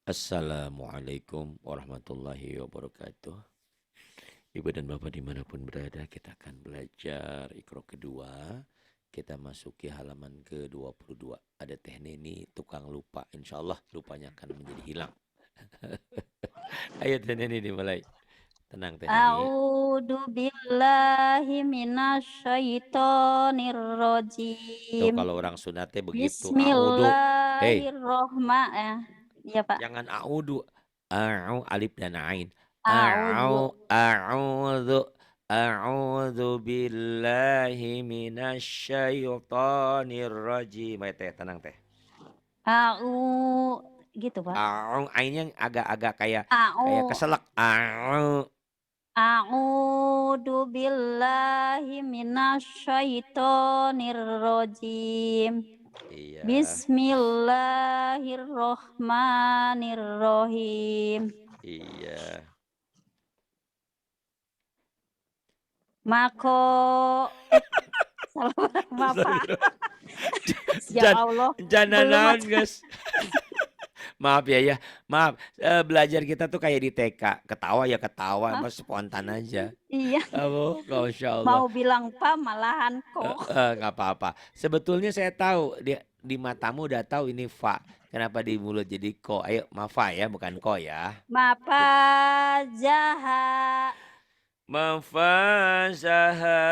Assalamualaikum warahmatullahi wabarakatuh. Ibu dan Bapak dimanapun berada, kita akan belajar Iqra kedua. Kita masuki halaman ke-22. Ada Teh Neni, tukang lupa. Insya Allah lupanya akan menjadi hilang. Ayo Teh Neni dimulai. Tenang Teh Neni. A'udzu billahi minasyaitonir Tuh rajim. kalau orang sunatnya begitu. A'udhu. Hei, Bismillahirrahmanirrahim. Ya, Pak. jangan a'udhu. Alif dan ain. A'udzu A'udhu. A'udzu billahi minasyaitonir rajim. Ayo Teh, tenang Teh. gitu, Pak. Ainnya agak-agak kayak A'u keselak. A'udzu billahi minasyaitonir rajim. Iya, Bismillahirrahmanirrahim. iya. Mako salah Bapak. Ya Jan, Allah, belum jananan aja. guys. Maaf ya, maaf. Belajar kita tuh kayak di TK. Ketawa ya ketawa, mas spontan aja. Iya, Kamu, Masya Allah. mau bilang Pak malahan kok. Nggak apa-apa. Sebetulnya saya tahu di matamu udah tahu ini fa. Kenapa di mulut jadi ko? Ayo, mafa ya, bukan ko ya. Mapa jaha Mafazaha.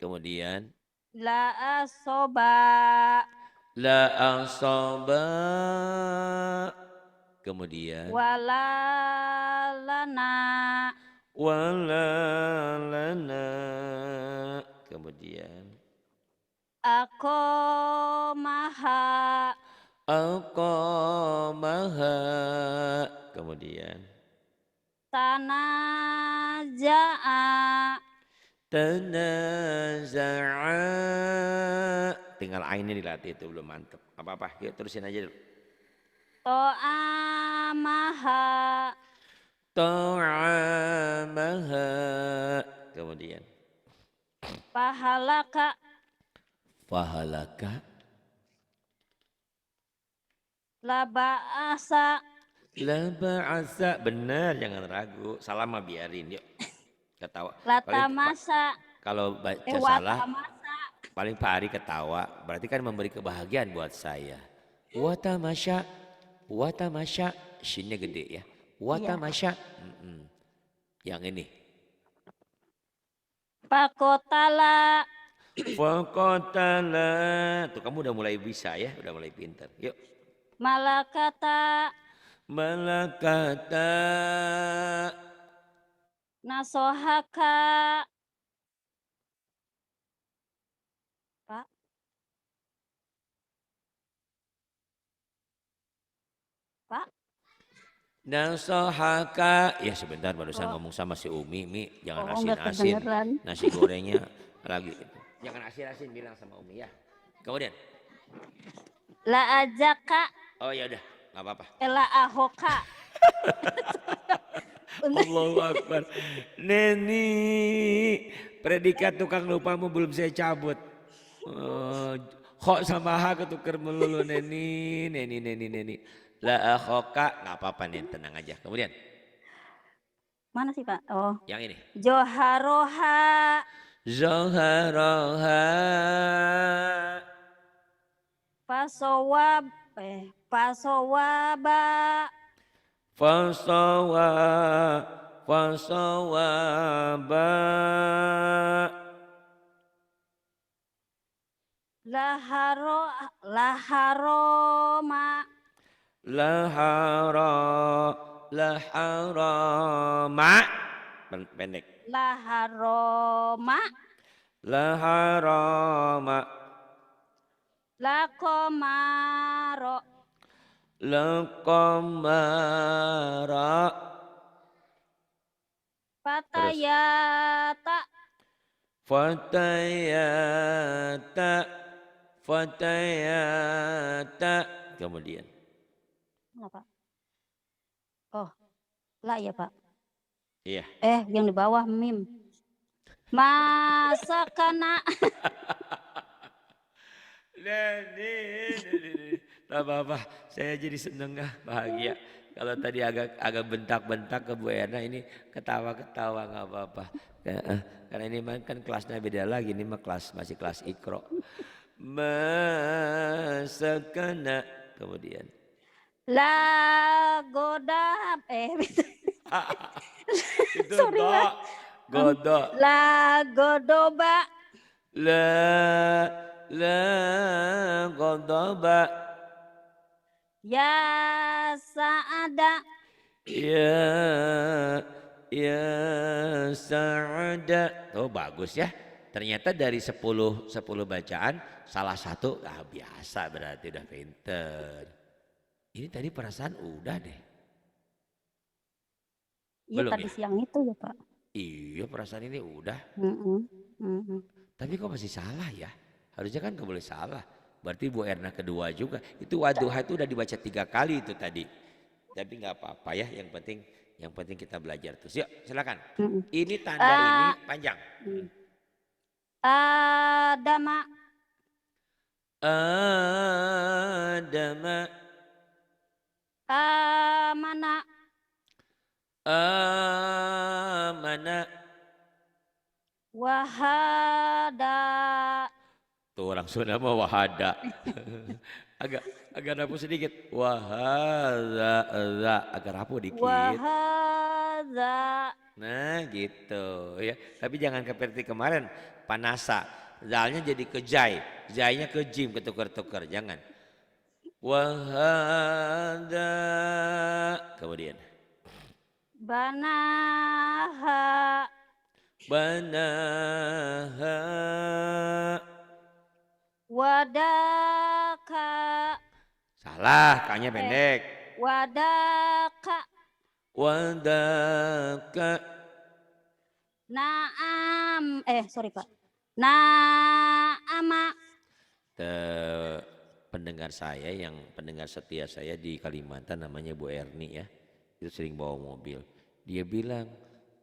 Kemudian la asoba la asaba. Kemudian walalana wala lana. Kemudian ako maha aqamaha. Kemudian tanajaa tanaza'a. Tinggal ainnya dilatih itu belum mantep. Apa-apa, yuk terusin aja dulu. to'amaha Ta'amaha. Kemudian pahalaka fahalaka. laba'asa La ba'asa. Bener, jangan ragu. Salah mah biarin, yuk. Ketawa. Paling latamasa kalau baca salah, watamasa. paling Pak Ari ketawa. Berarti kan memberi kebahagiaan buat saya. Watamasya. Watamasya. Shinnya gede ya. Iya. Watamasya. Yang ini. Pakotala Fakotala. Tuh kamu udah mulai bisa ya. Udah mulai pinter. Yuk. malakata Malakata. nasohaka. Pak, Pak. Nasohaka. Ya sebentar barusan Oh, ngomong sama si Umi. Mi jangan nggak asin-asin. kedengeran. Nasi gorengnya lagi itu. Jangan asin-asin bilang sama Umi ya. Kemudian. La ajaka Oh ya udah, nggak apa-apa. la ahoka. Allahu Akbar. Neni, predikat tukang lupamu belum saya cabut. Kok sama ha ketuker melulu Neni, Neni, Neni, Neni. La akhoka, nggak apa-apa nih, tenang aja. Kemudian, Mana sih Pak? Oh, yang ini. Joharoha Zoharoha. pasowab pasowaba Fasawa, fasawaba. laharo laharoma Lahara, laharama. Pendek. laharoma Laharama. lakomaro Lakamara. Terus. patayata Fatayata. Fatayata. Kemudian. Mana Pak? Oh, lah ya Pak. Iya. Yang di bawah mim. Masakana. Gak apa-apa, saya jadi seneng bahagia. Kalau tadi agak bentak-bentak ke Bu Erna, ini ketawa-ketawa nggak apa-apa. Karena ini kan kelasnya beda lagi, ini mah masih kelas Iqra. Masakana, kemudian. La godam. Itu Sorry Pak. godok. La godoba. La godoba. Ya saada. Ya Sa'ada. Oh bagus ya. Ternyata dari 10 bacaan salah satu biasa berarti udah pinter. Ini tadi perasaan udah deh. Iya Belum tadi ya? siang itu ya Pak. Iya perasaan ini udah. Mm-mm, mm-mm. Tapi kok masih salah ya? Harusnya kan gak boleh salah. Berarti Bu Erna kedua juga. Itu Wadduha itu udah dibaca 3 kali itu tadi. Tapi nggak apa-apa ya. Yang penting kita belajar terus. Yuk silakan. Mm-mm. Ini tanda ini panjang. Adama. Adama. Amana. Amana. Wahada. Tuh orang Sunda mah wahada. agak agak rapuh sedikit. Wahada agak rapuh dikit. Wahada. Nah gitu ya. Tapi jangan seperti kemarin panasa. Zalnya jadi ke jai. Jainya ke jim ketukar-tukar. Jangan. Wahada. Kemudian. Banaha. Banaha. Wadaka. Salah, kanya pendek. Wadaka. Wadaka. Naam. Sorry Pak. Naama. Pendengar saya yang pendengar setia saya di Kalimantan namanya Bu Erni ya. Itu sering bawa mobil. Dia bilang,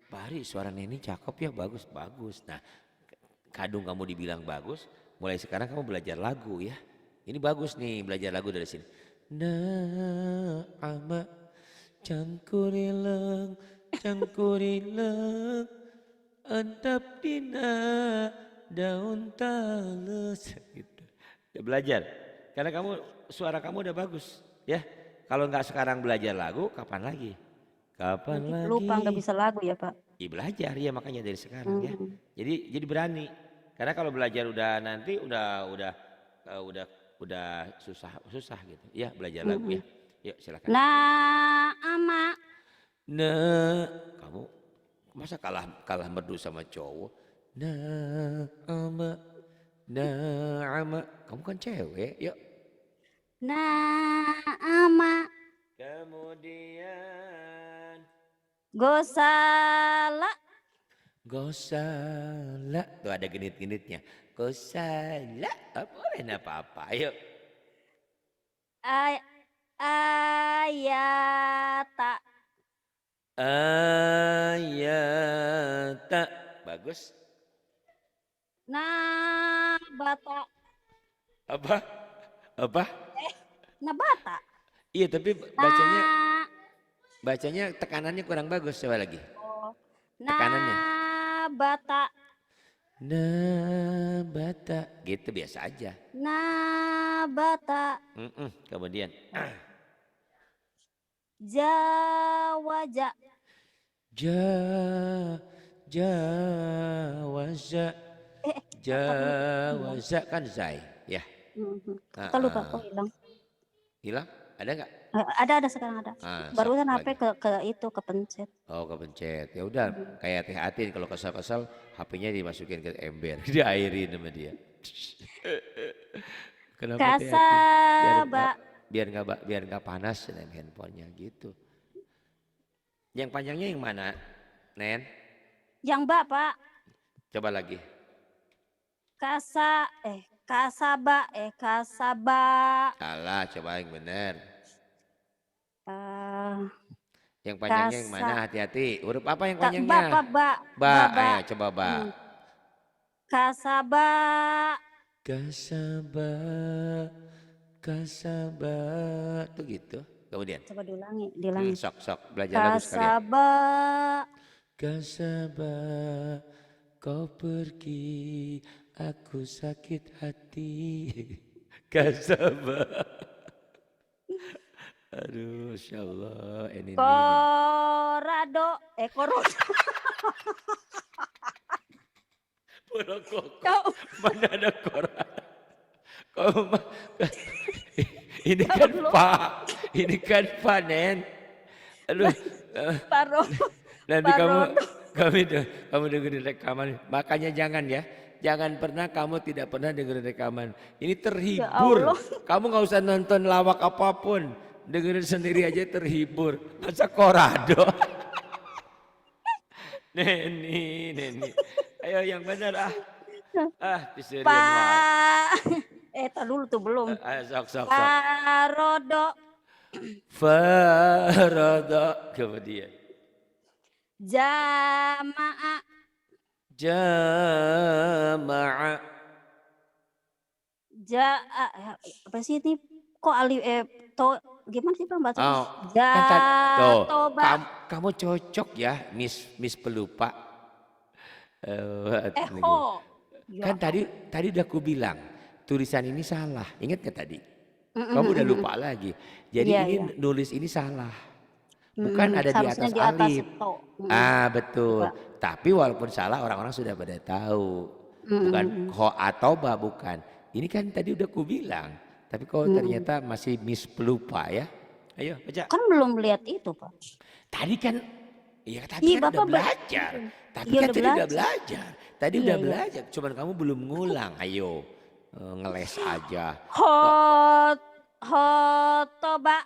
Pak Ari suara Neni cakep ya, bagus. Nah kadung kamu dibilang bagus, mulai sekarang kamu belajar lagu ya. Ini bagus nih belajar lagu dari sini. Na'ama cangkurileng antap dina daun talus gitu. Ya belajar. Karena suara kamu udah bagus ya. Kalau nggak sekarang belajar lagu, kapan lagi? Kapan Nanti lagi? lupa nggak bisa lagu ya Pak. Ya belajar ya makanya dari sekarang ya. Jadi berani. Karena kalau belajar udah nanti udah susah gitu. Ya belajar lagu ya. Yuk silakan. Naama. Nah, kamu masa kalah merdu sama cowok? Na'ama. Kamu kan cewek. Yuk. Naama. Kemudian Gosala. Gosala. Tuh ada genit-genitnya. Gosala. Boleh apa-apa. Ayo. Ayata. Ayata. Bagus. Nabata. Apa? Nabata. Iya tapi bacanya tekanannya kurang bagus. Coba lagi. Tekanannya. Nabata. Nabata. Gitu biasa aja. Nabata. Kemudian. Jawaja. Jawaza. Jawaza kan zai. Ya. Kita lupa kok hilang. Hilang? Ada nggak? Ada sekarang ada. Barusan HP itu kepencet. Oh kepencet. Ya udah kayak Teh Atin kalau kesal-kesal HP-nya dimasukin ke ember, diairin sama dia. Kenapa Teh Atin? Biar nggak panas dengan handphonenya gitu. Yang panjangnya yang mana, Nen? Yang Pak. Coba lagi. Kasaba. Salah, coba yang benar. Yang panjangnya yang mana? Hati-hati. Huruf apa yang panjangnya? Ba. Ayo coba ba. Kasaba. Kasaba tuh gitu. Kemudian. Coba diulangi. Sok belajar lagu sekalian. Kasaba. Kasaba kau pergi, aku sakit hati. Kasaba. Aduh, Masya Allah, ini. Korado. Korodo. Mana ada koran? Ini kan Pak, ini kan Nen. Aduh, nanti kamu dengerin rekaman. Makanya jangan pernah kamu tidak pernah dengerin rekaman. Ini terhibur. Kamu nggak usah nonton lawak apapun, dengerin sendiri aja terhibur. Masa korado? Neni, ayo yang benar pisirian Pak. Tak dulu tuh belum. Sok. Farodo. Kemudian. Jamaah. Apa sih ini? Kok gimana sih Pak bacanya? Jatoba. Kamu cocok ya, Miss Pelupa. Kan tadi udah aku bilang tulisan ini salah. Ingat gak tadi? Kamu udah lupa lagi. Jadi ini nulis ini salah. Bukan ada di atas alif. Betul. Tapi walaupun salah orang-orang sudah pada tahu. Bukan ho atau ba, bukan. Ini kan tadi udah aku bilang. Tapi kok ternyata masih Miss Pelupa ya. Ayo baca. Kan belum lihat itu Pak. Tadi kan kan udah belajar. Tapi kan tadi udah belajar. Tadi udah belajar. Cuman kamu belum ngulang. Ayo ngeles aja. Khotoba.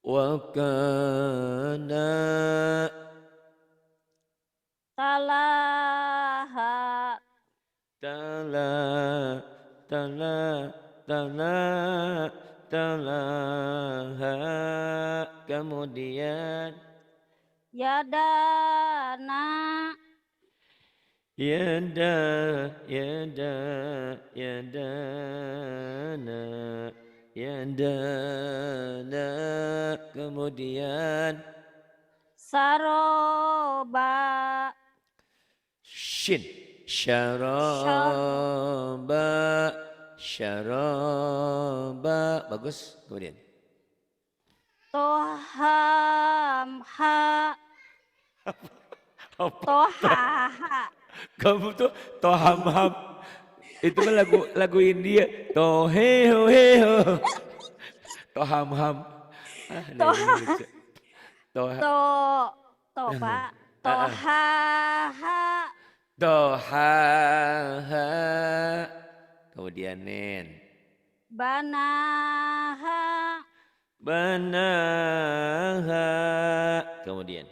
Wakana. Talaha. Talaha. Kemudian Yadana. Yadana. Kemudian Saroba. Shin. Syaraba. Bagus. Kemudian Tohamha. Tohaha. Kamu tuh tohamham. Itu mah lagu India. Toheho. Tohamham. Tohaha. Tohaha. Kemudian Nen. Banaha. Kemudian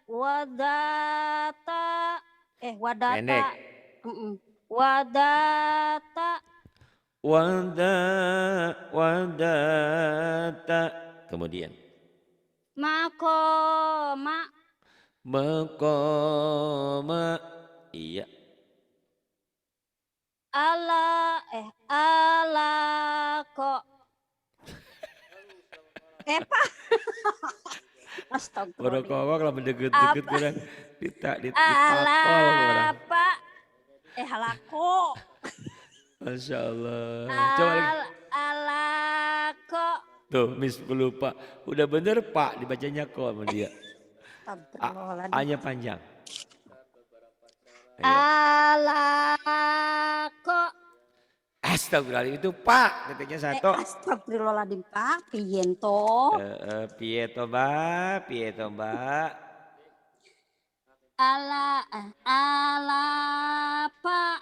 Wadata. Pendek. Wadata. Wadata. Kemudian Makoma. Iya. Alako. Pak. Astagfirullah. Orang kalau mendeget-deget kurang ditakol orang. Pak. Halako. Masya Allah. Coba lagi. Alako. Tuh Miss Pelupa. Udah bener Pak dibacanya kok sama dia. A-nya panjang. Alako. Astagfirullahaladzim itu Pak. Titiknya satu. Astagfirullahaladzim Pak. Piento. Piento Mbak. Pak.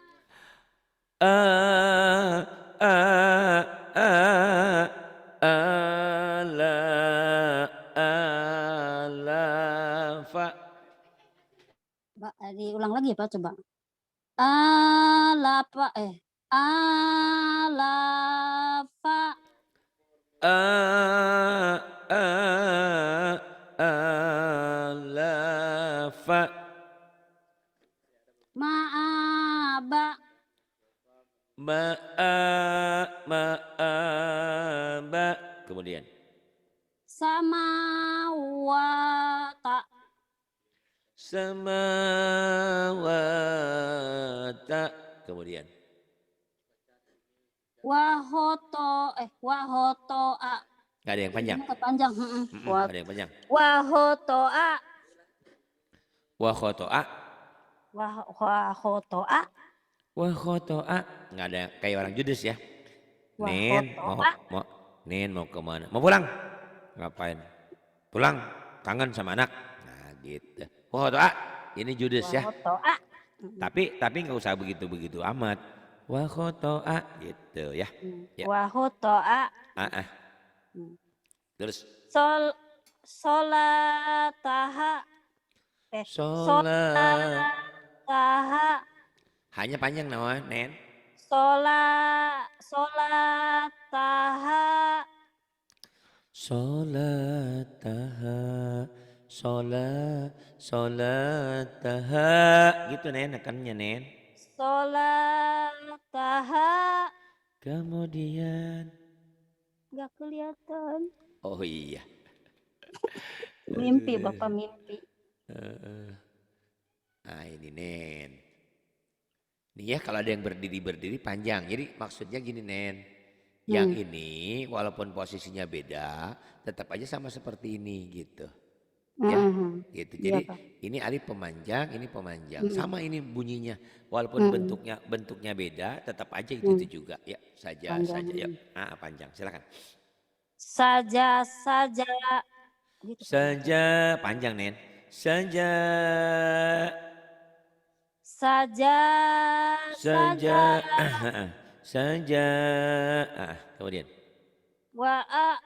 Alafa. Diulang lagi Pak coba. Alafa. Alafa. fa. Ma'aba. Ma'aba. Kemudian. Samawata. Samawata. Kemudian. Wahoto'a. Gak ada yang panjang. Ini kepanjang. Gak ada yang panjang. Wahoto'a. Wa khoto'a. Wahoto'a. Wa khoto'a. Gak ada kayak orang judes ya. Nen mau kemana? Mau pulang? Ngapain? Pulang, kangen sama anak. Nah gitu. Wa khoto'a. Ini judes ya. Wahoto'a. Tapi nggak usah begitu amat. Wa khoto'a gitu ya. Ya. Wahoto'a. Terus. Solataha. Solataha. Hanya panjang nama Nen. Solataha. Solataha gitu Nen, nekannya Nen. Solataha. Kemudian Gak kelihatan. Oh iya. Mimpi Bapak mimpi. Nah ini Nen. Nih ya kalau ada yang berdiri panjang. Jadi maksudnya gini Nen. Yang ini walaupun posisinya beda, tetap aja sama seperti ini gitu. Ya, gitu. Jadi ini alif pemanjang, ini pemanjang. Sama ini bunyinya. Walaupun bentuknya beda, tetap aja itu juga. Ya, saja. Ya. Panjang. Silakan. Saja. Gitu. Saja panjang Nen. Saja. Kemudian. Wa'ata.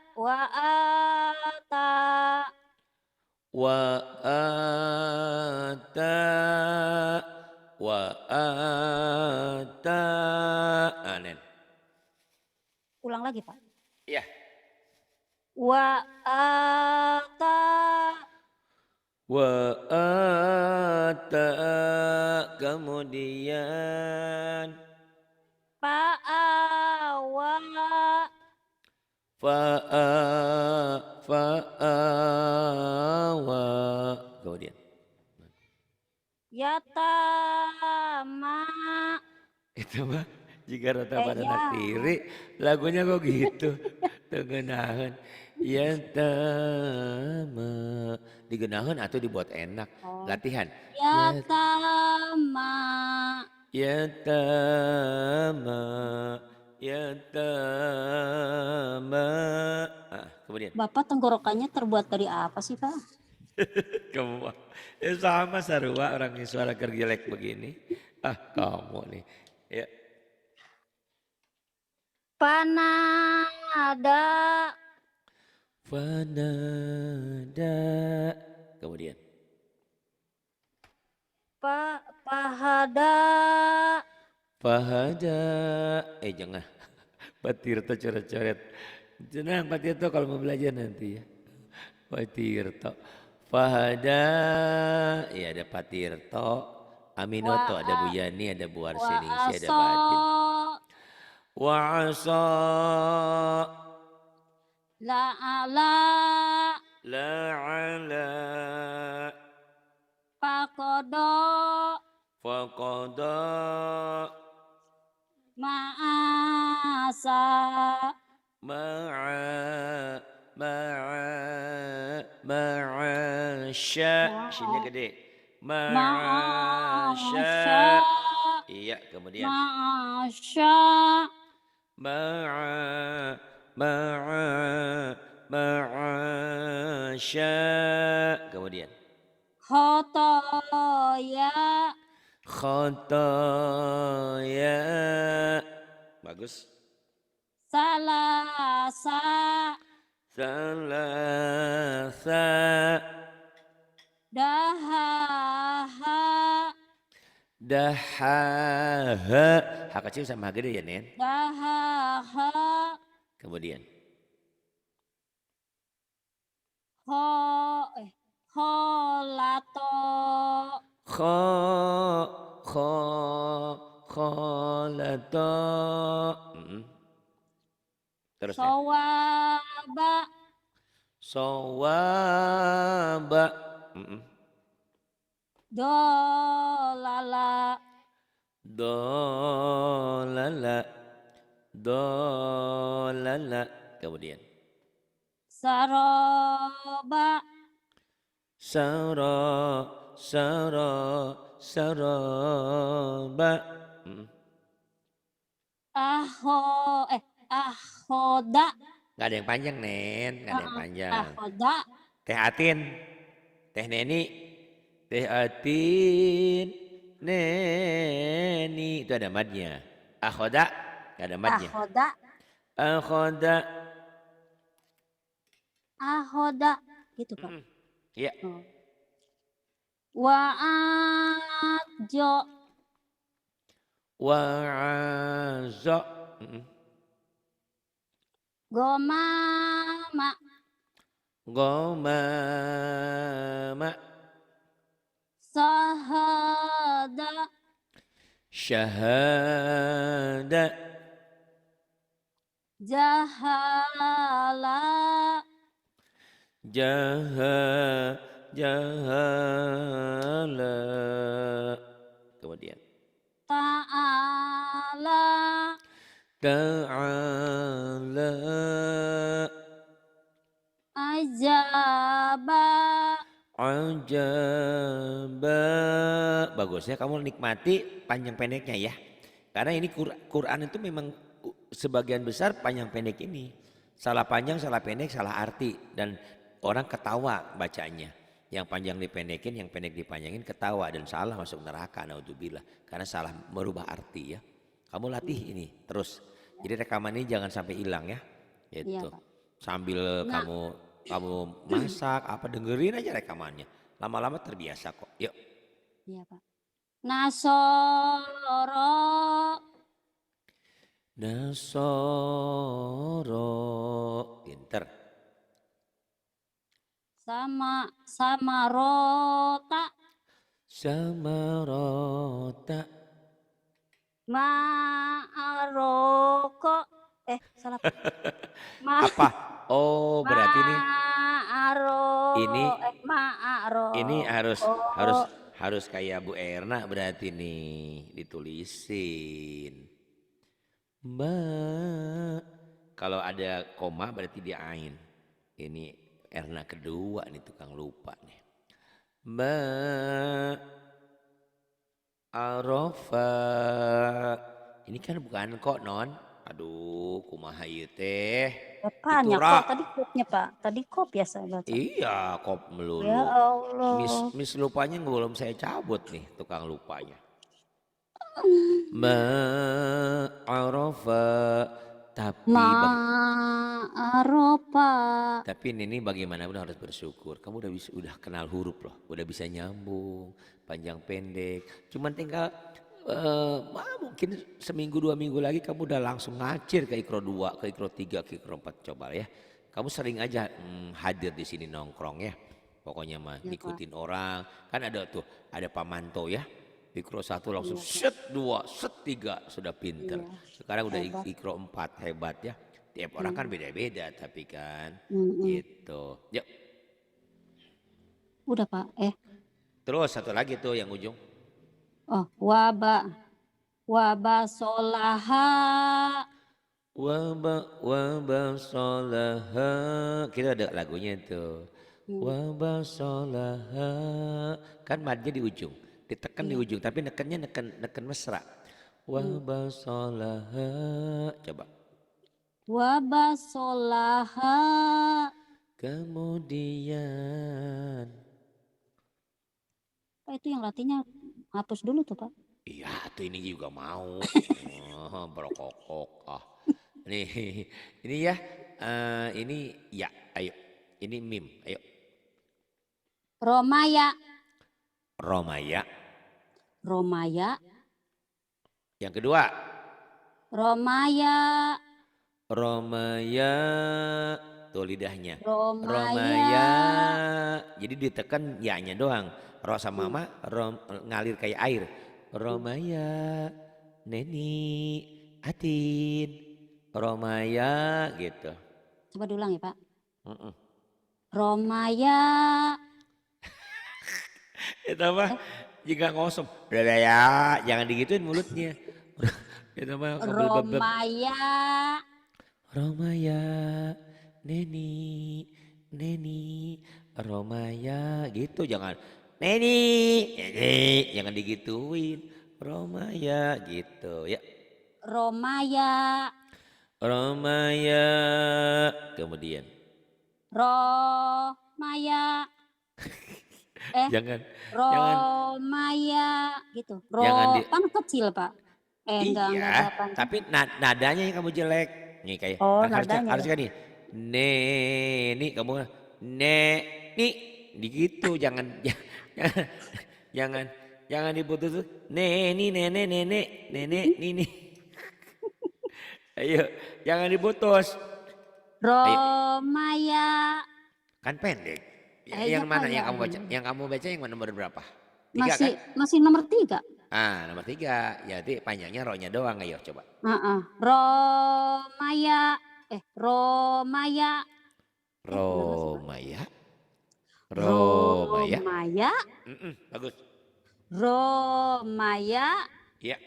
Nen. Ulang lagi Pak. Iya. Wa'ata. Kemudian. Fa'awa. Kemudian. Yatama. Itu mah jika rata pada anak tiri lagunya kok gitu. Tegenahan. Yatama. Digenahan atau dibuat enak. Latihan. Yatama. Kemudian. Bapak tenggorokannya terbuat dari apa sih Pak? Kamu sama sarua orang yang suara jelek begini. Kamu nih. Ya. Panada. Kemudian. Pahada. Jangan. Patirto coret-coret. Tenang Patirto kalau mau belajar nanti ya. Patirto. Fahada. Ya ada Patirto. Aminoto ada Bu Yani, ada Bu Arsenisi, ada Batin. Wa'asa. La'ala. Faqada. Ma'asa. Ma'asya. Sini gede. Ma'asya. Iya, kemudian. Ma'asya. Ma'asya. Kemudian. Khotoya. Bagus. Salasa. Dahaha. H kecil sama H gede ya Nen. Dahaha. Kemudian. Kholato. Kho kho kholata. Terus Nen. Sawaba. Sawaba. Dolala. Dolala. Dolala. Kemudian. Saroba. Sara. Sara. Saraba. Ahoda. Gak ada yang panjang, Nen. Gak ada yang panjang. Ahoda. Teh Atin. Teh Neni. Teh Atin. Neni. Itu ada madnya. Akhoda. Gak ada madnya. Ahoda. Akhoda. Ahoda. Gitu Pak. Iya. Wa'ajo. Wa'azo. Gomama. Gomama. Sahada. Syahada. Jahala. Jahala. Kemudian. Ta'ala. Ta'ala. Ajaba. Ajaba. Bagusnya kamu nikmati panjang pendeknya ya. Karena ini Quran itu memang sebagian besar panjang pendek ini. Salah panjang, salah pendek, salah arti. Dan orang ketawa bacanya. Yang panjang dipendekin, yang pendek dipanjangin ketawa. Dan salah masuk neraka, naudzubillah. Karena salah merubah arti ya. Kamu latih ini terus. Jadi rekaman ini jangan sampai hilang ya. Gitu. Iya, Pak. Sambil Nah. kamu masak apa dengerin aja rekamannya. Lama-lama terbiasa kok. Yuk. Iya Pak. Nasoro. Nasoro. Pinter. Samarota. Samarota. Ma'aroko. Salah Pak. Apa? Oh berarti ini. Ini harus kayak Bu Erna berarti nih ditulisin. Kalau ada koma berarti dia ain. Ini Erna kedua nih tukang lupa nih. Arofa. Ini kan bukan kok non. Aduh kumaha ieu teh. Apanya kok tadi kopnya Pak? Tadi kop ya saya baca. Iya kop melulu. Ya Allah. Miss lupanya belum saya cabut nih tukang lupanya. Ma'arofa. Tapi ini bagaimanapun harus bersyukur. Kamu udah kenal huruf loh. Udah bisa nyambung. Panjang pendek. Cuman tinggal mungkin seminggu 2 minggu lagi kamu udah langsung ngacir ke Iqro 2, ke Iqro 3, ke Iqro 4 coba ya. Kamu sering aja hadir di sini nongkrong ya. Pokoknya mah ngikutin orang. Kan ada tuh, ada Pamanto ya. Iqro 1 langsung set 2, set 3 sudah pinter. Sekarang udah Iqro 4 hebat ya. Tiap orang kan beda-beda tapi kan gitu. Yuk. Udah Pak. Terus satu lagi tuh yang ujung. Oh, waba solaha. Waba solaha. Kita ada lagunya tuh. Waba solaha. Kan madnya di ujung. Ditekan di ujung. Tapi nekennya neken mesra. Waba solaha. Coba. Waba solaha. Kemudian. Pak itu yang latihnya hapus dulu tuh Pak. Iya tuh ini juga mau. Berokok. Nih, ini ya. Ini ya, ayo. Ini mim, ayo. Romaya. Yang kedua. Romaya. tuh lidahnya. Romaya. Romaya. Jadi ditekan ya-nya doang. Ro sama ma ngalir kayak air. Romaya, Neni, Atin, Romaya gitu. Coba diulang ya Pak. Mm-mm. Romaya. Itu apa? Jika ngosom. Udah ya, jangan digituin mulutnya. Itu mah kebel-bebeb. Romaya. Romaya, Neni, Neni, Romaya gitu jangan. Neni, Neni, jangan digituin. Romaya gitu ya. Romaya. Romaya, kemudian Romaya. jangan jangan Romaya gitu. jangan di Kan kecil Pak. Enggak iya, ada panjang. tapi nadanya yang kamu jelek. Nih kayak Oh, harusnya nadanya ya. harusnya nih. Neni kamu ne ni gitu jangan jangan jangan jangan diputus tuh. Neni nenek nenek nenek nini. Ayo, jangan diputus. Ayo, Romaya. kan pendek. Iya Yang Pak mana ya. yang kamu baca? Yang kamu baca yang nomor berapa? Tiga Masih kan? masih nomor 3. Ah, nomor tiga. Jadi panjangnya rohnya doang. Ayo coba. Romaya. Romaya. Bener nggak sih Pak? Romaya. Romaya. Romaya. Bagus. Romaya. Iya.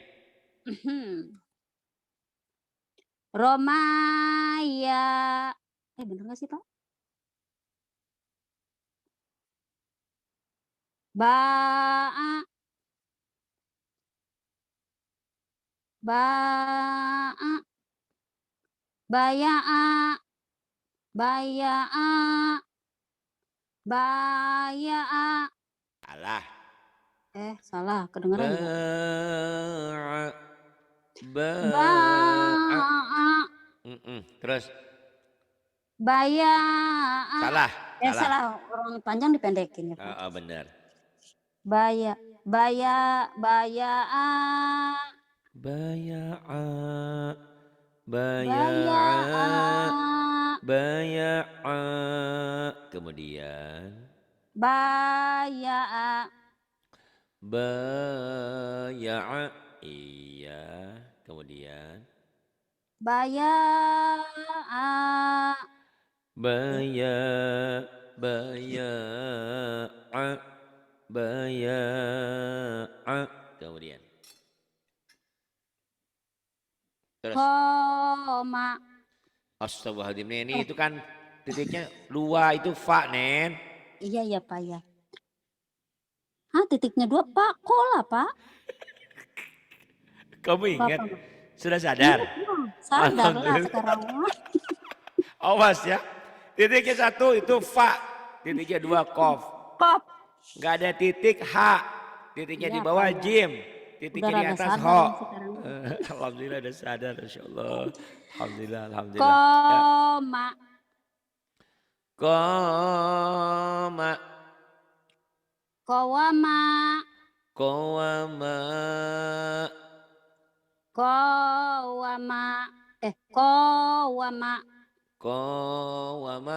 Romaya. Bener nggak sih Pak? Ba. Ba. Baya. Baya. Baya. Salah. Salah. Kedengeran Ba nggak? ba Ba. Terus Baya. salah, salah. Salah. Orang panjang dipendekin ya Pak. Benar. Baya. Baya. Baya. Baya'a Baya. baya'a baya'a kemudian Baya. baya'a iya kemudian Baya. baya baya'a baya'a kemudian terus Koma. astagfirullahaladzim ini itu kan titiknya dua itu fa nen. Iya ya Pak ya. Titiknya 2 Pak. Kola Pak. Kamu ingat? Bapak. Sudah sadar? Ingat Bang. Sadarlah Alhamdulillah. sekarang mah. Awas ya. Titiknya satu itu fa. Titiknya dua kof. Kop. Nggak ada titik h. Titiknya di Iya Pak bawah ya. jim. Udah Titiknya di rada atas sadar ho. nih sekarang. Alhamdulillah udah sadar. Insya Allah. Alhamdulillah. Alhamdulillah. Ya. Koma. Koma. Kowama. Kowama. Kowama. Kowama. Kowama.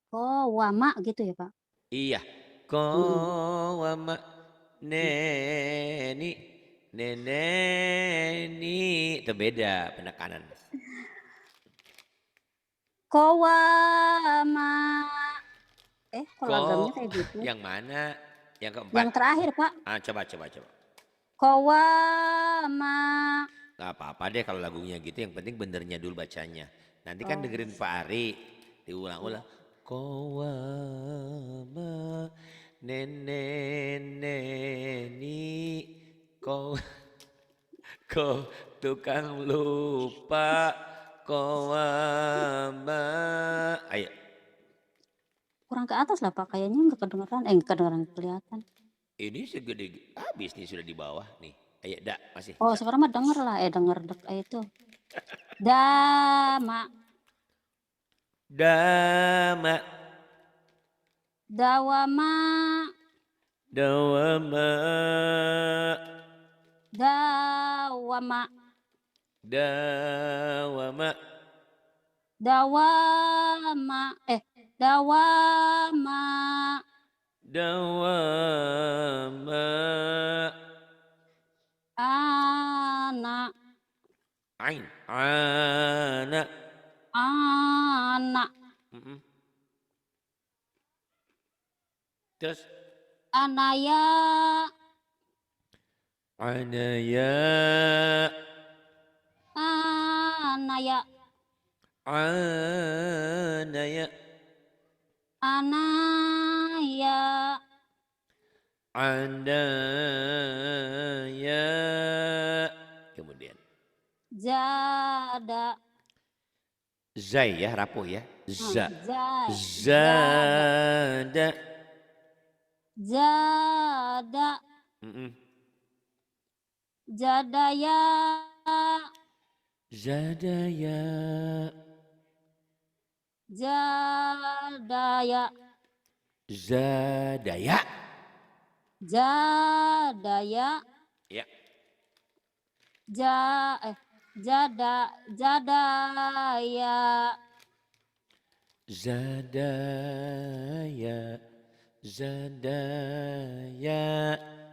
Kowama gitu ya Pak. Iya. Kowama. Neni. Neneni. Itu beda penekanan. Kowama. Kok lagamnya Kok kayak gitu? yang mana? Yang keempat. Yang terakhir Pak. Coba. Kowama. Gak apa-apa deh kalau lagunya gitu. Yang penting benernya dulu bacanya. Nanti kan Oh. dengerin Pak Ari. Diulang-ulang. Kowama. Neneni. Kau tukang lupa. Kowama. Ayo. Kurang ke atas lah Pak. Kayaknya nggak kedengeran. Nggak kedengeran kelihatan. Ini segede habis nih sudah di bawah nih. Ayo dak masih. Oh Bisa. sekarang mah denger lah. Denger itu. Dama. Dama. Dawama. Dawama. Dawama. Dawama. dawama, dawama, Dawama. anak, Ain. Ana. anak, Mm-mm. Terus. anaya, Anaya. anaya, Anaya. anaya, Andaya. Kemudian. jada, Zai ya, rapuh ya. Za. jada, Zada. jada, Mm-mm. jadaya, Zadaya. jadaya, Zadaya. jadaya, Ya. jadaya, Zadaya. Zadaya.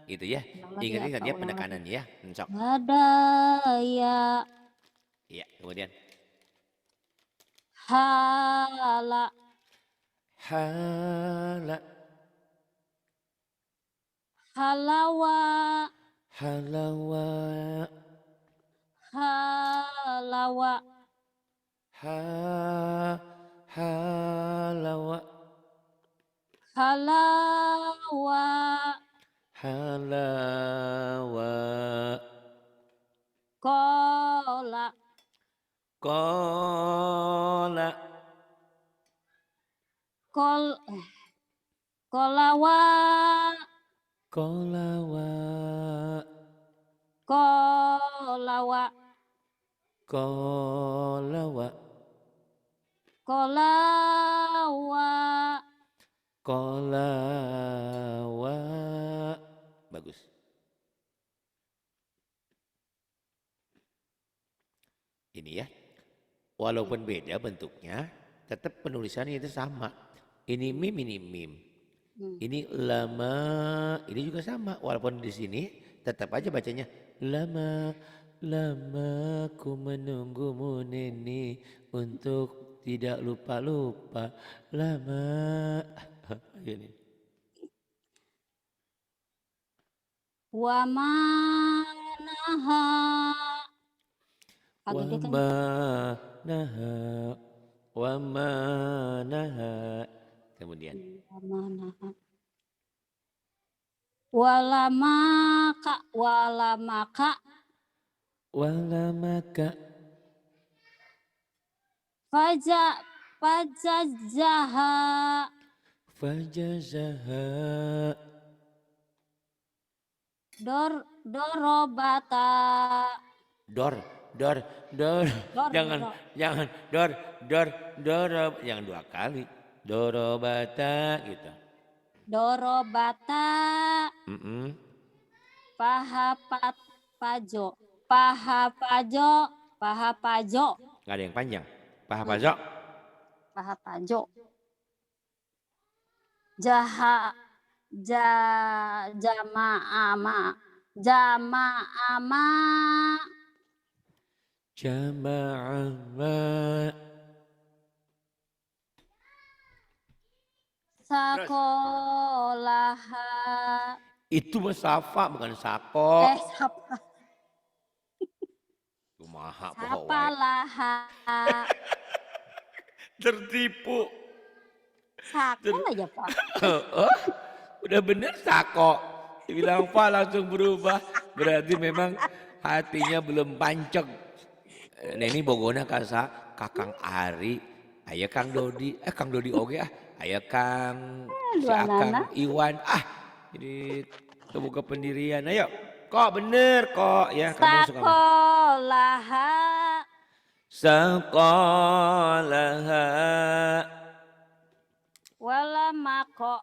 Gitu ya. ulang lagi Ingat-ingat apa? ya Ulang lagi. penekanan ya. Sok. Jadaya, Ya, kemudian. hala, Hala. halawa, Halawa. halawa, Ha. Halawa. halawa, Halawa. kola, Kola. kol, kolawa, Kolawa. kolawa, Kolawa. kolawa, Kolawa. Bagus. Ini ya. Walaupun beda bentuknya, tetap penulisannya itu sama. Ini mim, ini mim. Ini lama, ini juga sama. Walaupun di sini tetap aja bacanya lama, lama ku menunggumu Neni untuk tidak lupa-lupa. Lama. Ini. wa manaha, Wa agak kan, naha, wa naha. Kemudian. wa manaha, walamaka, walamaka, Walamaka. faja, fajajaha, Fajazaha. dorobata, Dor, dor, dor. dor, Jangan, dor, jangan. Dor, dor, dorob. Jangan dua kali. Dorobata gitu. dorobata, Mm-mm. pahapat, pajo, pahapajo, pahapajo, Nggak ada yang panjang. Paha hmm, pazok. pahapajo, jaha, jamaama, jamaama, Jama'ah. Terus. sakolaha, Itu mah safa bukan sako. sapa, Kumaha poho wae. sapalaha, Tertipu. sakol aja Pak. Oh, udah bener sako. Dibilang fa langsung berubah. Berarti memang hatinya belum pancek. Neni bogona kasa Kakang Ari, aya Kang Dodi, Kang Dodi oge ah, aya Kang si Dua nana, Akang Iwan ah. Jadi kebuka pendirian. Ayo. Kok bener kok ya kamu suka mah. sakolaha, Sekolah. walamako,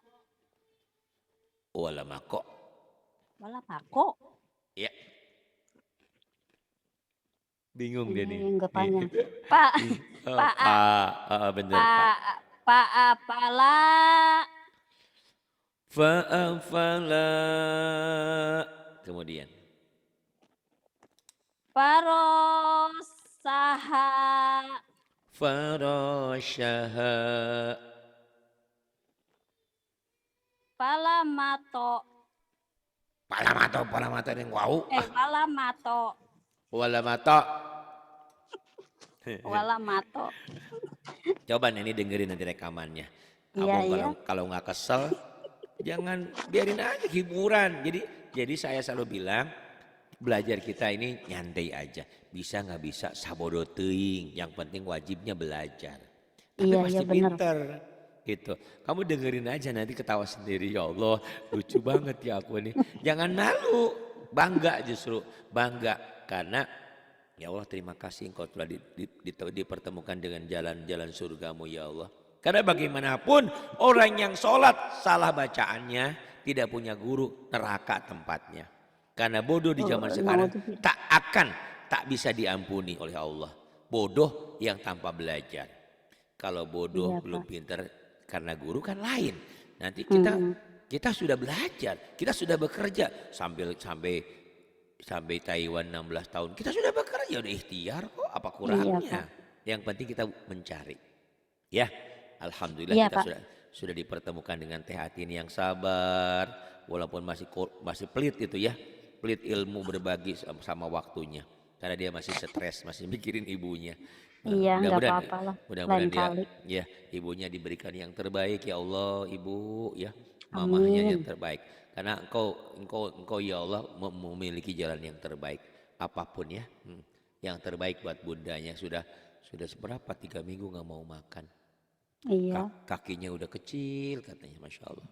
Wala mako. walamako. Ya. Bingung dia nih. Ini anggapannya. Pak, Pa'a, Bener pa, Pak. pa'apala, Fa'afala. Kemudian. parosaha, Farasyaha. palamato, Palamato yang wau. walamato, Walamato. walamato. Coba ini dengerin nanti rekamannya. Iya, Abang iya. kalau nggak kesel, jangan biarin aja hiburan. Jadi saya selalu bilang belajar kita ini nyantai aja. Bisa nggak bisa sabodo teuing. Yang penting wajibnya belajar. Tapi Iya, iya pasti bener. pinter gitu. Kamu dengerin aja nanti ketawa sendiri. Ya Allah lucu banget ya aku ini. Jangan malu. Bangga justru. Bangga karena ya Allah terima kasih engkau telah dipertemukan dengan jalan-jalan surgamu ya Allah. Karena bagaimanapun orang yang sholat salah bacaannya tidak punya guru, neraka tempatnya. Karena bodoh di zaman sekarang Naudzubillah. tak bisa diampuni oleh Allah. Bodoh yang tanpa belajar. Kalau bodoh Iya, belum Pak. pinter karena guru kan lain. Nanti Mm-mm. kita sudah belajar, kita sudah bekerja sampai Taiwan 16 tahun. Kita sudah bekerja, udah ikhtiar kok, apa Iya, kurangnya? Pak. Yang penting kita mencari. Ya, alhamdulillah Iya, kita Pak. sudah dipertemukan dengan teh hati ini yang sabar, walaupun masih pelit itu ya. Pelit ilmu berbagi sama waktunya. Karena dia masih stres, masih mikirin ibunya. Iya, nggak Mudah-mudahan apa-apa lah. Lain mudah-mudahan dia kali. ya ibunya diberikan yang terbaik ya Allah, ibu ya. Mamahnya yang Amin. terbaik. Karena engkau ya Allah memiliki jalan yang terbaik apapun ya. Yang terbaik buat bundanya sudah seberapa 3 minggu nggak mau makan. Iya. Kakinya udah kecil katanya, masya Allah.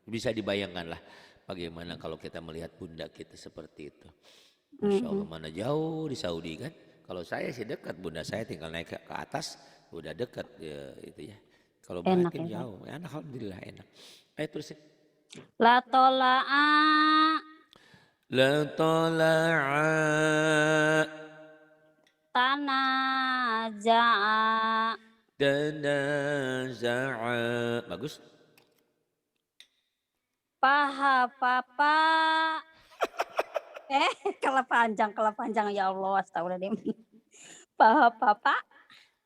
Bisa dibayangkan lah bagaimana kalau kita melihat bunda kita seperti itu. Masya Allah, Mm-mm. mana jauh di Saudi kan. Kalau saya sih dekat, bunda saya tinggal naik ke atas udah dekat ya, itu ya. Kalau Enak makin ya, Pak. jauh, ya, alhamdulillah enak. Ayo terusin. La tola'a, La tala'a tanaza'a, tanaza'a. Bagus. paha papa. Kalau panjang ya Allah, astagfirullahaladzim. Paha papa,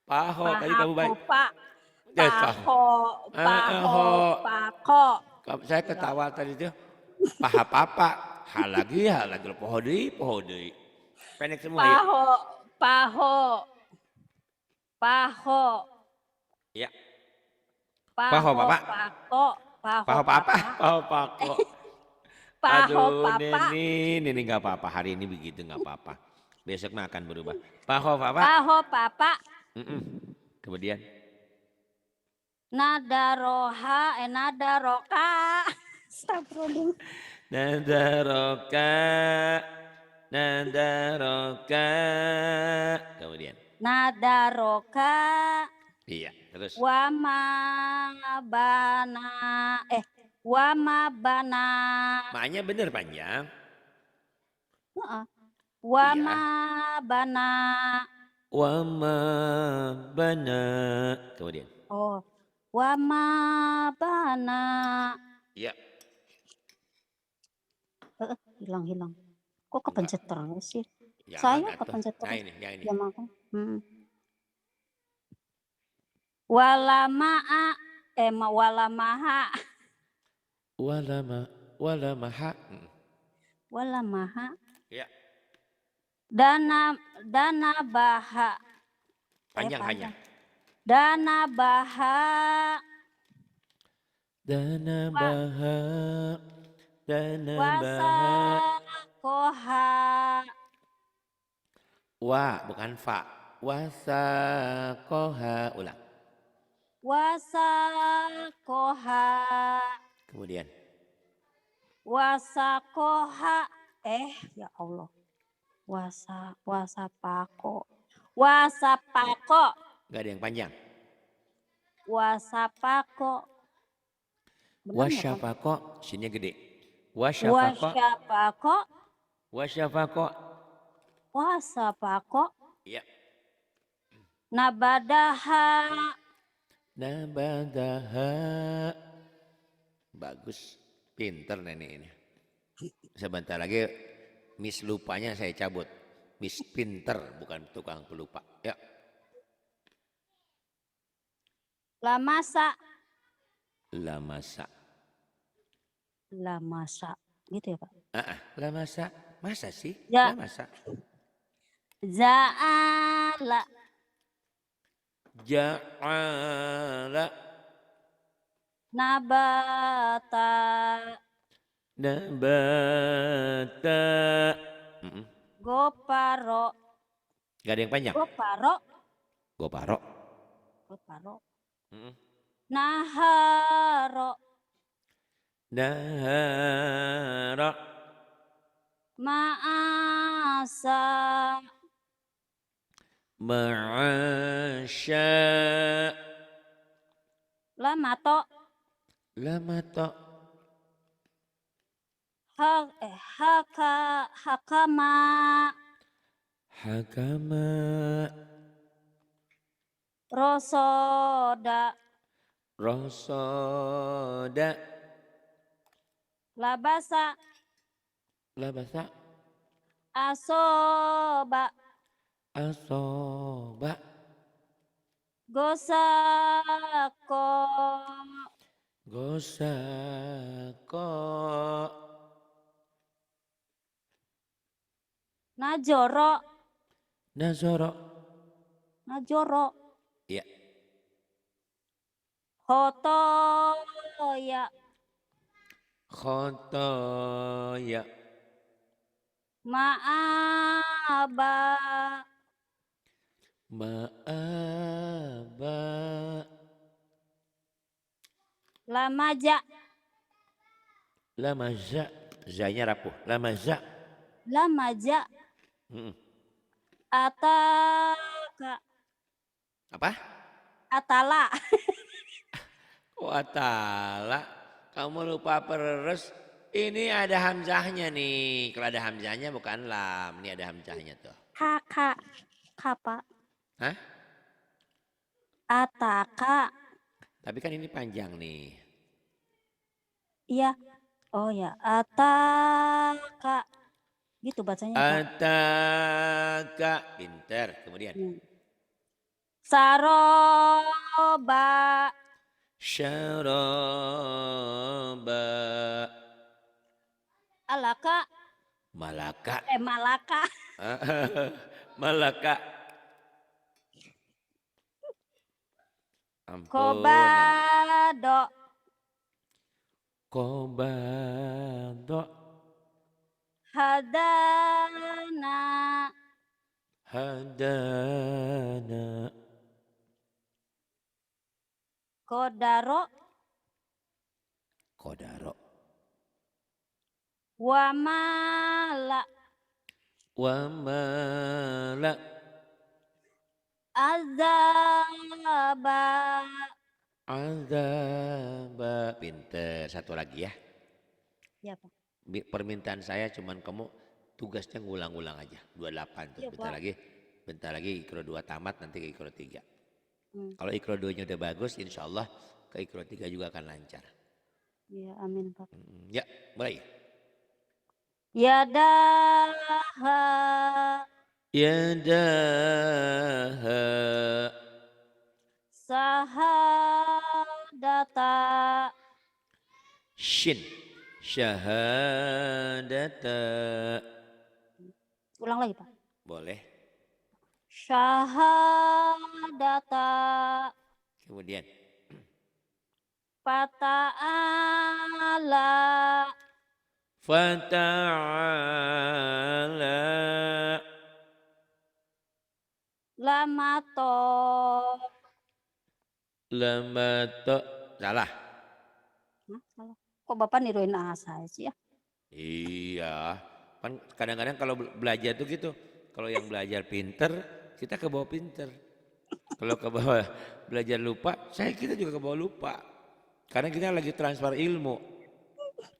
Paho, tadi paha kamu baik. popa, Ya, paho. paho, paho, pako. Saya Ya, ketawa tadi tuh. Paha papa. Hal lagi poho deui. Pendek semua ya. paho, paho, paho, Ya. Paho paho, papa. pako, paho Paho papa. papa, Paho pako. paho Aduh, papa, Nini nggak apa-apa. Hari ini begitu nggak apa-apa. Besok mah akan berubah. Paho papa. paho papa, Kemudian. nada roha, nada roka. Astagfirullah. Nadaroka. Nadaroka. Kemudian. Nada roka, Iya, terus. wama bana, wama bana, Maknya bener panjang. wama Iya. bana. Wama bana. Kemudian. Oh, wama bana. Iya. Hilang. Kok kepencet terus sih? Jangan Saya atuh. kepencet Yang terus. ini. Ya makan. Walama'a, walamaha, Walamaha. walamaha. Ya. Dana baha. Panjang. Dana baha. Dana baha. Dana Wasa baha. koha. Wa bukan fa. Wasa koha. Ulang. Wasa koha. Kemudian. Wasa koha. Ya Allah. Wasa pako. Gak ada yang panjang. Wasa pako. Wasyafako. Sini gede. Wasyapako. Wasyafako. Wasapako. Iya. Nabadaha. Nabadaha. Bagus. Pinter nenek ini. Sebentar lagi Miss lupanya saya cabut. Miss pinter bukan tukang pelupa. Ya. Lamasa. Lamasa. Lamasa. Gitu ya Pak. Lamasa. Masa sih? Ya. Lamasa. Za'ala. Ja'ala. Nabata. Nabata. Goparo. Gak ada yang panjang. Goparo. Goparo. Goparo. Mm-mm. Naharo. Nahara. Ma'asa. Ma'asya. Lamato. Lamato. Hakama. Hakama. Rosoda. Rosoda. Labasa. Labasa. Asoba. Asoba. Gosako. Gosako. Najoro. Nazoro. Najoro. Iya. Hotoya. Khotoya. Ma'aba. Ma'aba. Lamaja. Lamaza. Zanya rapuh. Lamaza. Lamaja. Ataka. Apa? Atala. Oh atala. Kamu lupa peres. Ini ada hamzahnya nih. Kalau ada hamzahnya bukan lam. Ini ada hamzahnya tuh. Kaka. Kapa. Hah? Ataka. Tapi kan ini panjang nih. Iya. Oh ya. Ataka. Gitu bacanya Pak. Ataka. Pinter. Kemudian. Saroba. Syaraba. Alaka. Malaka. Malaka. Malaka. Ampun. Kobado. Kobado. Hadana. Hadana. Kodaro. Kodaro. Wamala. Wamala. Azaba. Azaba. Pinter. Satu lagi ya. Ya Pak. Permintaan saya cuman kamu tugasnya ngulang-ulang aja. 28 tuh. Ya, Bentar lagi ikro 2 tamat, nanti ke ikro 3. Kalau ikro 2-nya udah bagus, insya Allah ke ikro 3 juga akan lancar. Ya amin Pak. Ya mulai. Yadaha. Yadaha. Sahadata. Shin. Syahadata. Ulang lagi Pak. Boleh. Syahadata. Kemudian. Fata'ala. Fata'ala. Lamato. Lamato. Salah. Hah, salah. Kok Bapak niruin saya sih ya? Iya. Kan kadang-kadang kalau belajar tuh gitu. Kalau yang belajar pinter, kita ke bawah pinter. Kalau ke bawah belajar lupa, kita juga ke bawah lupa. Karena kita lagi transfer ilmu.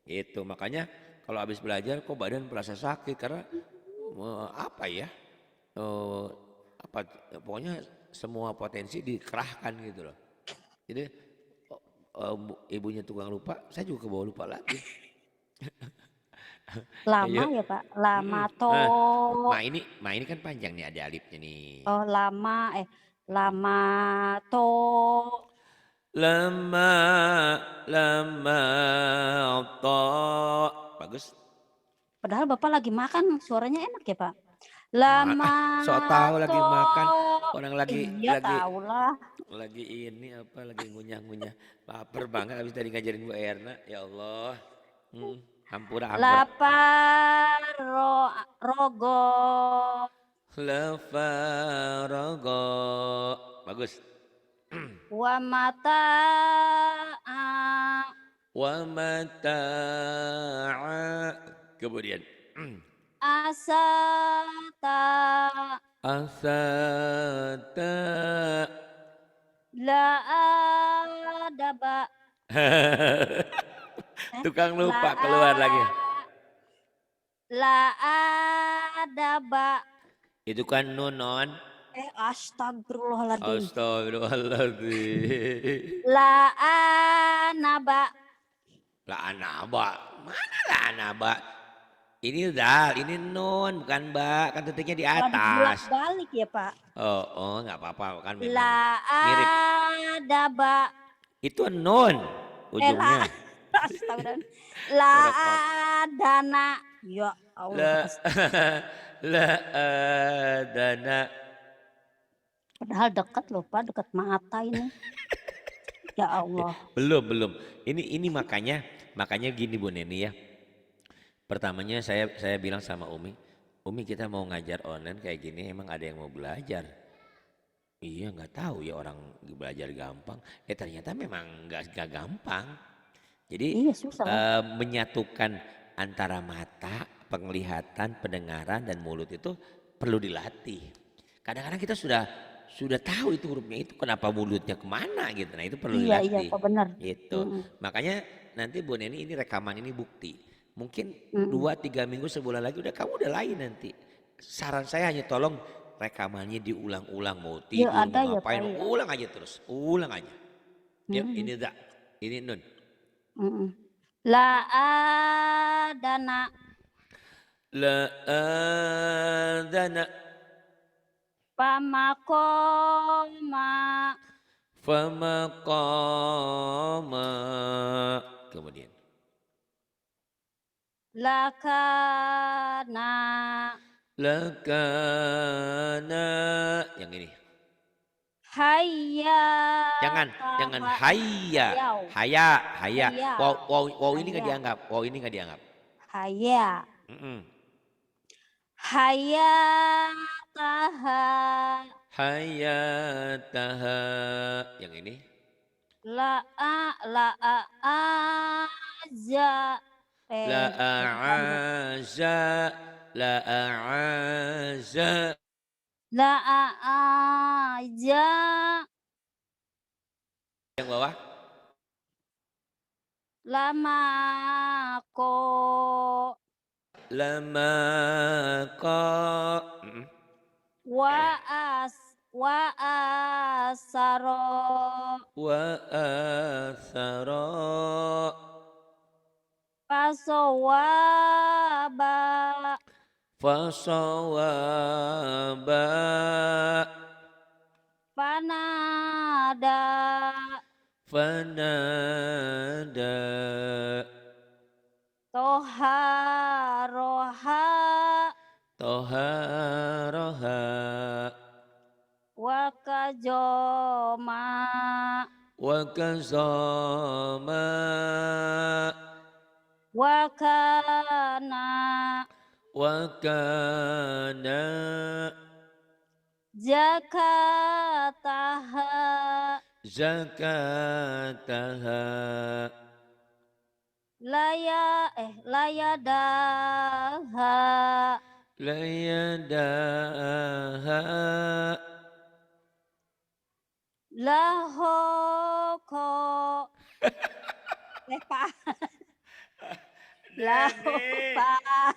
Itu makanya kalau habis belajar kok badan merasa sakit karena apa ya? Pokoknya semua potensi dikerahkan gitu loh. Jadi ibunya tukang lupa, saya juga kebawa lupa lagi. Lama Ayo. ya Pak? Lama Mm-mm. to Ma ini kan panjang nih, ada alifnya nih. oh lama to Lama, lama, to. Bagus. padahal Bapak lagi makan suaranya enak ya Pak? Ma, Lama sok tahu lagi to makan. Orang lagi iya tahulah. lagi ini apa lagi ngunyah-ngunyah. Laper banget habis tadi ngajarin Bu Erna. Ya Allah. Hampura hampura. Lapar rogo Lafarago. Bagus. wa mata Wa mata'a. Kemudian. asata Asata. la adaba Tukang la lupa keluar lagi. la adaba Itu kan nunon. astagfirullahaladzim Astagfirullahaladzim. la anaba Lah anaba. Mana lah anaba? Ini dal, ini nun, bukan mbak. Kan titiknya di waduh bolak atas. balik ya Pak Oh, nggak apa-apa kan memang la mirip. adaba Itu nun la ujungnya. astagfirullah la Berekop. adana ya Allah La la dana. padahal dekat loh Pak dekat mata ini ya Allah Belum. Ini makanya gini Bu Neni ya. Pertamanya saya bilang sama Umi kita mau ngajar online kayak gini emang ada yang mau belajar. Iya nggak tahu ya orang belajar gampang. Ternyata memang nggak gampang. Jadi iya susah lah menyatukan antara mata, penglihatan, pendengaran dan mulut itu perlu dilatih. Kadang-kadang kita sudah tahu itu hurufnya itu kenapa mulutnya kemana gitu. Nah itu perlu iya dilatih. Pak benar Gitu. Makanya nanti Bu Neni ini rekaman ini bukti. Mungkin 2-3 minggu sebulan lagi kamu udah lain nanti. Saran saya hanya tolong rekamannya diulang-ulang mau ya tidur ada mau ya Pak ngapain ya ulang aja terus ulang aja. Yuk ini dak ini nun. la adana La adana pamakoma famaqama. Kemudian lakana lakana yang ini. hayya Jangan hayya. Haya. Hayya. Wow ini nggak Hayya. dianggap. Wow ini nggak dianggap. hayya Mm-mm. hayataha Hayataha. Yang ini. la aza La a'aza. La a'aza. la aja Yang bawah. lama ko Lama ko. wa asaro Wa athara. pasowaba Fasawaba. panada Fanada. toharoha Toharoha. wakajoma Wakazama. wakana Wakana. zakataha Zakataha. layadaha Layadaha. lahoko Pak Neni. Pak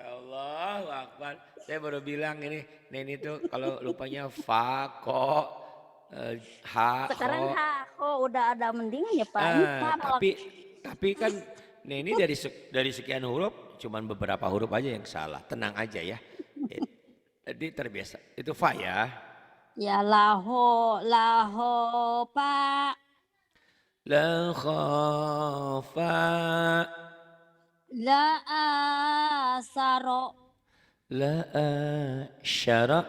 Allahu Akbar. Saya baru bilang ini, Neni tuh kalau lupanya fa, ko, ha, Sekarang ho. udah ada mendingan ya Pak. Ini Pak malah Tapi kan Neni dari sekian huruf cuman beberapa huruf aja yang salah. Tenang aja ya. Jadi terbiasa. Itu fa ya. ya laho Pak. La khafa, La asaro. la asyara,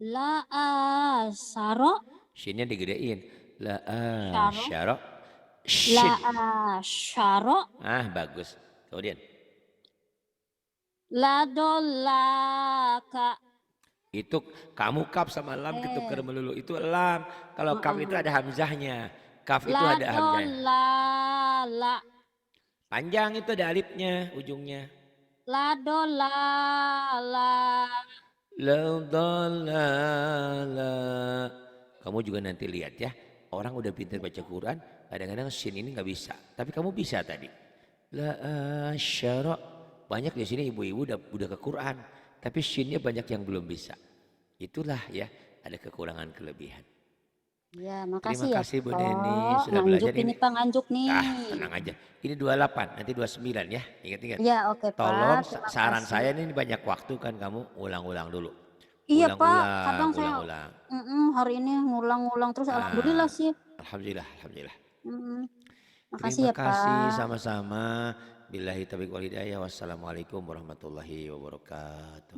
La asaro. shinnya digedein. La Syaro. asyara, La shin. asyaro. Ah, bagus. Kemudian La dolaka. itu kamu kaf sama lam ketukar Eh. melulu itu lam. Kalau kaf itu ada hamzahnya. Kaf itu La ada hamzahnya. dolala. Panjang itu ada alifnya ujungnya. La dolala. La dalala. Kamu juga nanti lihat ya. Orang udah pintar baca Quran, kadang-kadang shin ini nggak bisa. Tapi kamu bisa tadi. La asyara. Banyak di sini ibu-ibu udah ke Quran, tapi shinnya banyak yang belum bisa. Itulah ya, ada kekurangan kelebihan. Ya, Terima makasih ya kasih Bu Neni Pak. sudah belajar Nganjuk ini ini. Pak, nganjuk nih. Tenang aja. Ini 28, nanti 29 ya. Ingat-ingat. Ya, oke Tolong Pak. Terima saran kasih. saya ini banyak waktu kan kamu ulang-ulang dulu. Iya Pak, Ulang-ulang, kadang saya ulang-ulang. hari ini ngulang-ngulang terus. Alhamdulillah sih. Alhamdulillah, alhamdulillah. Makasih Terima ya kasih Pak. sama-sama. Billahi taufiq wal hidayah. Wassalamualaikum warahmatullahi wabarakatuh.